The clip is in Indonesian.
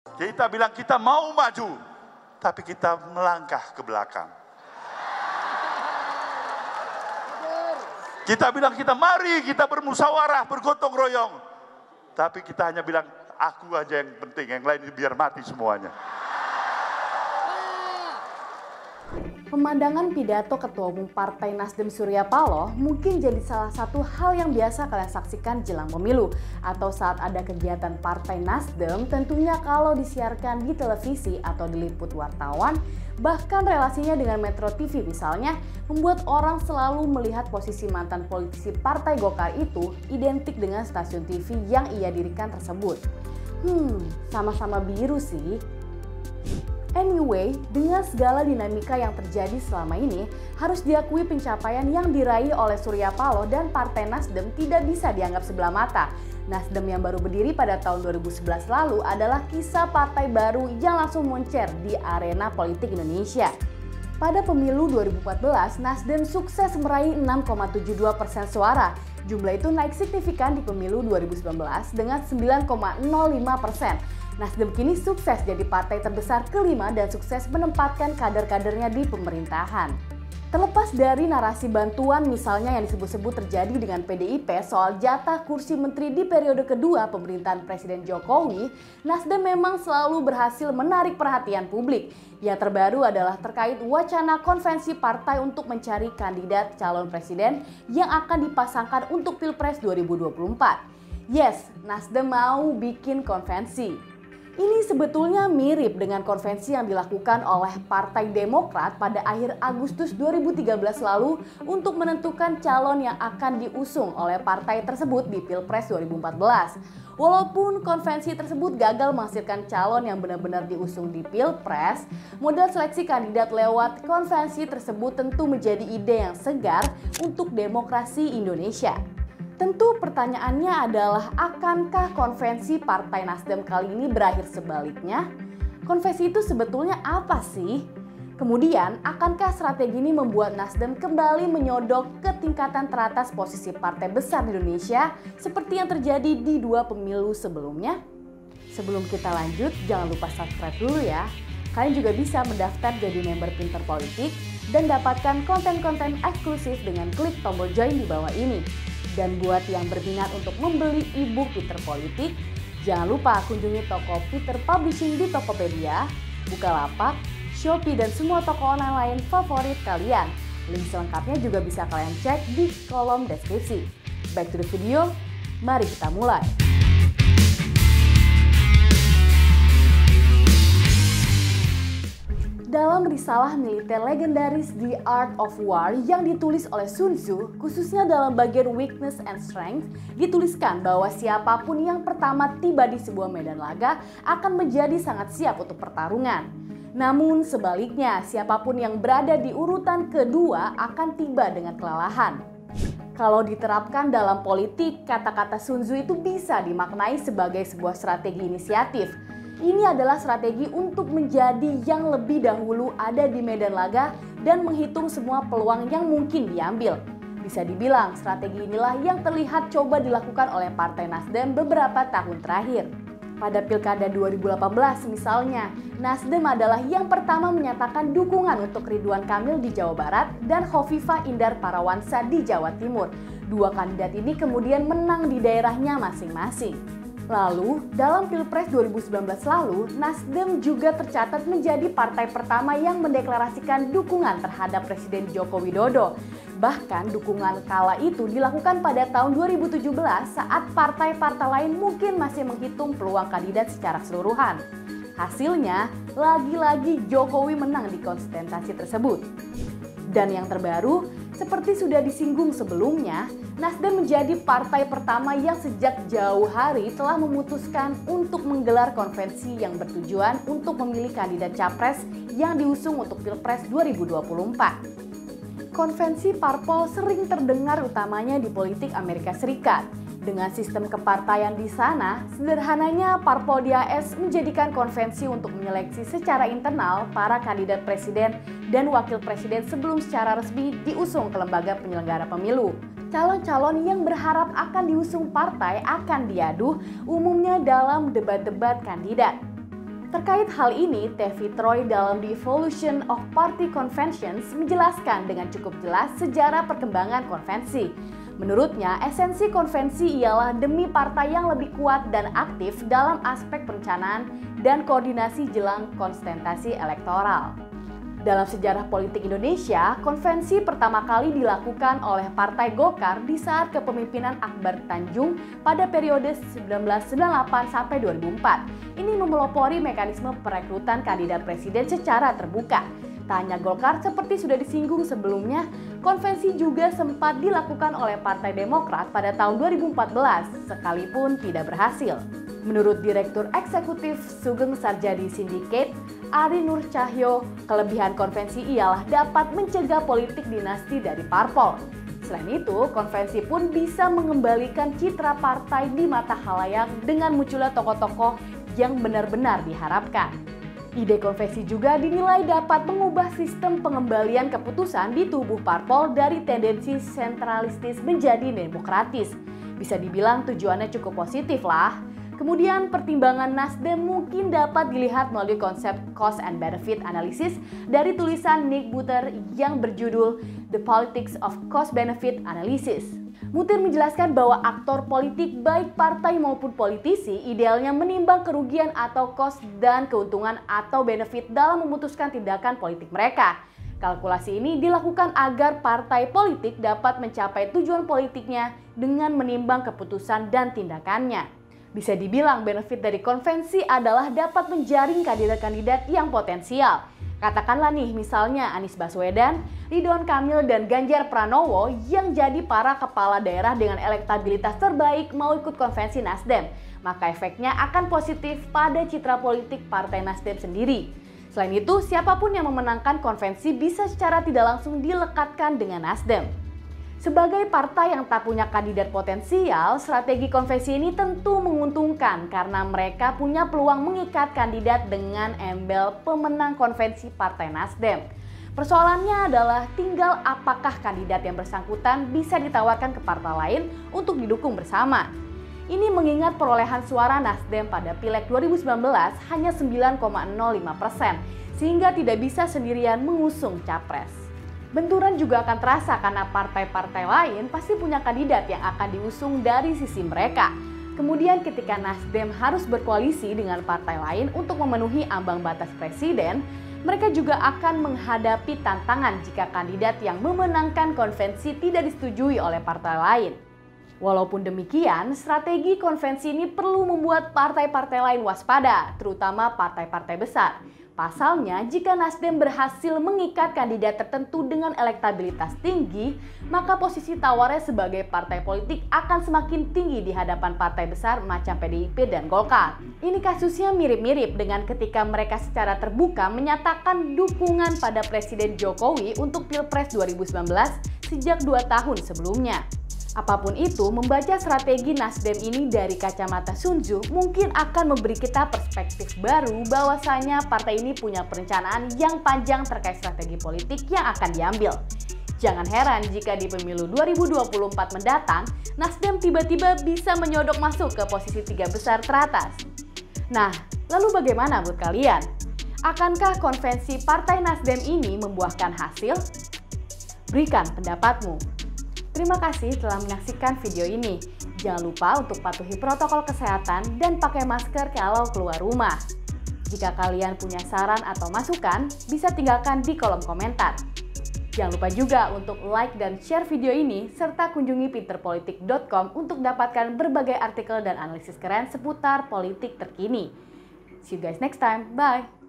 Kita bilang kita mau maju, tapi kita melangkah ke belakang. Kita bilang mari kita bermusyawarah, bergotong royong. Tapi kita hanya bilang aku aja yang penting, yang lain biar mati semuanya. Pemandangan pidato Ketua Umum Partai Nasdem Surya Paloh mungkin jadi salah satu hal yang biasa kalian saksikan jelang pemilu atau saat ada kegiatan Partai Nasdem, tentunya kalau disiarkan di televisi atau diliput wartawan, bahkan relasinya dengan Metro TV misalnya, membuat orang selalu melihat posisi mantan politisi Partai Golkar itu identik dengan stasiun TV yang ia dirikan tersebut. Sama-sama biru sih. Anyway, dengan segala dinamika yang terjadi selama ini, harus diakui pencapaian yang diraih oleh Surya Paloh dan Partai Nasdem tidak bisa dianggap sebelah mata. Nasdem yang baru berdiri pada tahun 2011 lalu adalah kisah partai baru yang langsung moncer di arena politik Indonesia. Pada pemilu 2014, Nasdem sukses meraih 6,72% suara. Jumlah itu naik signifikan di pemilu 2019 dengan 9,05%. Nasdem kini sukses jadi partai terbesar kelima dan sukses menempatkan kader-kadernya di pemerintahan. Terlepas dari narasi bantuan misalnya yang disebut-sebut terjadi dengan PDIP soal jatah kursi menteri di periode kedua pemerintahan Presiden Jokowi, Nasdem memang selalu berhasil menarik perhatian publik. Yang terbaru adalah terkait wacana konvensi partai untuk mencari kandidat calon presiden yang akan dipasangkan untuk Pilpres 2024. Yes, Nasdem mau bikin konvensi. Ini sebetulnya mirip dengan konvensi yang dilakukan oleh Partai Demokrat pada akhir Agustus 2013 lalu untuk menentukan calon yang akan diusung oleh partai tersebut di Pilpres 2014. Walaupun konvensi tersebut gagal menghasilkan calon yang benar-benar diusung di Pilpres, model seleksi kandidat lewat konvensi tersebut tentu menjadi ide yang segar untuk demokrasi Indonesia. Tentu pertanyaannya adalah akankah konvensi Partai Nasdem kali ini berakhir sebaliknya? Konvensi itu sebetulnya apa sih? Kemudian, akankah strategi ini membuat Nasdem kembali menyodok ke tingkatan teratas posisi partai besar di Indonesia seperti yang terjadi di dua pemilu sebelumnya? Sebelum kita lanjut, jangan lupa subscribe dulu ya. Kalian juga bisa mendaftar jadi member Pinter Politik dan dapatkan konten-konten eksklusif dengan klik tombol join di bawah ini. Dan buat yang berminat untuk membeli e-book Pinter Politik, jangan lupa kunjungi toko Pinter Publishing di Tokopedia, Bukalapak, Shopee, dan semua toko online lain favorit kalian. Link selengkapnya juga bisa kalian cek di kolom deskripsi. Back to the video, mari kita mulai. Dalam risalah militer legendaris The Art of War yang ditulis oleh Sun Tzu, khususnya dalam bagian Weakness and Strength, dituliskan bahwa siapapun yang pertama tiba di sebuah medan laga akan menjadi sangat siap untuk pertarungan. Namun sebaliknya, siapapun yang berada di urutan kedua akan tiba dengan kelelahan. Kalau diterapkan dalam politik, kata-kata Sun Tzu itu bisa dimaknai sebagai sebuah strategi inisiatif. Ini adalah strategi untuk menjadi yang lebih dahulu ada di medan laga dan menghitung semua peluang yang mungkin diambil. Bisa dibilang strategi inilah yang terlihat coba dilakukan oleh Partai Nasdem beberapa tahun terakhir. Pada Pilkada 2018 misalnya, Nasdem adalah yang pertama menyatakan dukungan untuk Ridwan Kamil di Jawa Barat dan Khofifah Indar Parawansa di Jawa Timur. Dua kandidat ini kemudian menang di daerahnya masing-masing. Lalu, dalam Pilpres 2019 lalu, Nasdem juga tercatat menjadi partai pertama yang mendeklarasikan dukungan terhadap Presiden Joko Widodo. Bahkan dukungan kala itu dilakukan pada tahun 2017 saat partai-partai lain mungkin masih menghitung peluang kandidat secara keseluruhan. Hasilnya, lagi-lagi Jokowi menang di konsentrasi tersebut. Dan yang terbaru, seperti sudah disinggung sebelumnya, Nasdem menjadi partai pertama yang sejak jauh hari telah memutuskan untuk menggelar konvensi yang bertujuan untuk memilih kandidat capres yang diusung untuk Pilpres 2024. Konvensi parpol sering terdengar utamanya di politik Amerika Serikat. Dengan sistem kepartaian di sana, sederhananya parpol di AS menjadikan konvensi untuk menyeleksi secara internal para kandidat presiden dan wakil presiden sebelum secara resmi diusung ke lembaga penyelenggara pemilu. Calon-calon yang berharap akan diusung partai akan diadu umumnya dalam debat-debat kandidat. Terkait hal ini, Tevi Troy dalam The Evolution of Party Conventions menjelaskan dengan cukup jelas sejarah perkembangan konvensi. Menurutnya, esensi konvensi ialah demi partai yang lebih kuat dan aktif dalam aspek perencanaan dan koordinasi jelang konsultasi elektoral. Dalam sejarah politik Indonesia, konvensi pertama kali dilakukan oleh Partai Golkar di saat kepemimpinan Akbar Tanjung pada periode 1998 sampai 2004. Ini memelopori mekanisme perekrutan kandidat presiden secara terbuka. Tak hanya Golkar, seperti sudah disinggung sebelumnya, konvensi juga sempat dilakukan oleh Partai Demokrat pada tahun 2014, sekalipun tidak berhasil. Menurut Direktur Eksekutif Sugeng Sarjadi Syndicate, Ari Nur Cahyo, kelebihan konvensi ialah dapat mencegah politik dinasti dari parpol. Selain itu, konvensi pun bisa mengembalikan citra partai di mata khalayak dengan munculnya tokoh-tokoh yang benar-benar diharapkan. Ide konvensi juga dinilai dapat mengubah sistem pengembalian keputusan di tubuh parpol dari tendensi sentralistis menjadi demokratis. Bisa dibilang tujuannya cukup positif lah. Kemudian pertimbangan Nasdem mungkin dapat dilihat melalui konsep cost and benefit analysis dari tulisan Nick Buter yang berjudul The Politics of Cost Benefit Analysis. Buter menjelaskan bahwa aktor politik baik partai maupun politisi idealnya menimbang kerugian atau cost dan keuntungan atau benefit dalam memutuskan tindakan politik mereka. Kalkulasi ini dilakukan agar partai politik dapat mencapai tujuan politiknya dengan menimbang keputusan dan tindakannya. Bisa dibilang benefit dari konvensi adalah dapat menjaring kandidat-kandidat yang potensial. Katakanlah nih misalnya Anies Baswedan, Ridwan Kamil, dan Ganjar Pranowo yang jadi para kepala daerah dengan elektabilitas terbaik mau ikut konvensi Nasdem. Maka efeknya akan positif pada citra politik Partai Nasdem sendiri. Selain itu, siapapun yang memenangkan konvensi bisa secara tidak langsung dilekatkan dengan Nasdem. Sebagai partai yang tak punya kandidat potensial, strategi konvensi ini tentu menguntungkan karena mereka punya peluang mengikat kandidat dengan embel pemenang konvensi Partai Nasdem. Persoalannya adalah tinggal apakah kandidat yang bersangkutan bisa ditawarkan ke partai lain untuk didukung bersama. Ini mengingat perolehan suara Nasdem pada Pileg 2019 hanya 9,05%, sehingga tidak bisa sendirian mengusung capres. Benturan juga akan terasa karena partai-partai lain pasti punya kandidat yang akan diusung dari sisi mereka. Kemudian ketika Nasdem harus berkoalisi dengan partai lain untuk memenuhi ambang batas presiden, mereka juga akan menghadapi tantangan jika kandidat yang memenangkan konvensi tidak disetujui oleh partai lain. Walaupun demikian, strategi konvensi ini perlu membuat partai-partai lain waspada, terutama partai-partai besar. Pasalnya, jika Nasdem berhasil mengikat kandidat tertentu dengan elektabilitas tinggi, maka posisi tawarnya sebagai partai politik akan semakin tinggi di hadapan partai besar macam PDIP dan Golkar. Ini kasusnya mirip-mirip dengan ketika mereka secara terbuka menyatakan dukungan pada Presiden Jokowi untuk Pilpres 2019 sejak 2 tahun sebelumnya. Apapun itu, membaca strategi Nasdem ini dari kacamata Sun Tzu mungkin akan memberi kita perspektif baru bahwasanya partai ini punya perencanaan yang panjang terkait strategi politik yang akan diambil. Jangan heran jika di pemilu 2024 mendatang, Nasdem tiba-tiba bisa menyodok masuk ke posisi 3 besar teratas. Nah, lalu bagaimana buat kalian? Akankah konvensi Partai Nasdem ini membuahkan hasil? Berikan pendapatmu. Terima kasih telah menyaksikan video ini. Jangan lupa untuk patuhi protokol kesehatan dan pakai masker kalau keluar rumah. Jika kalian punya saran atau masukan, bisa tinggalkan di kolom komentar. Jangan lupa juga untuk like dan share video ini, serta kunjungi pinterpolitik.com untuk dapatkan berbagai artikel dan analisis keren seputar politik terkini. See you guys next time, bye!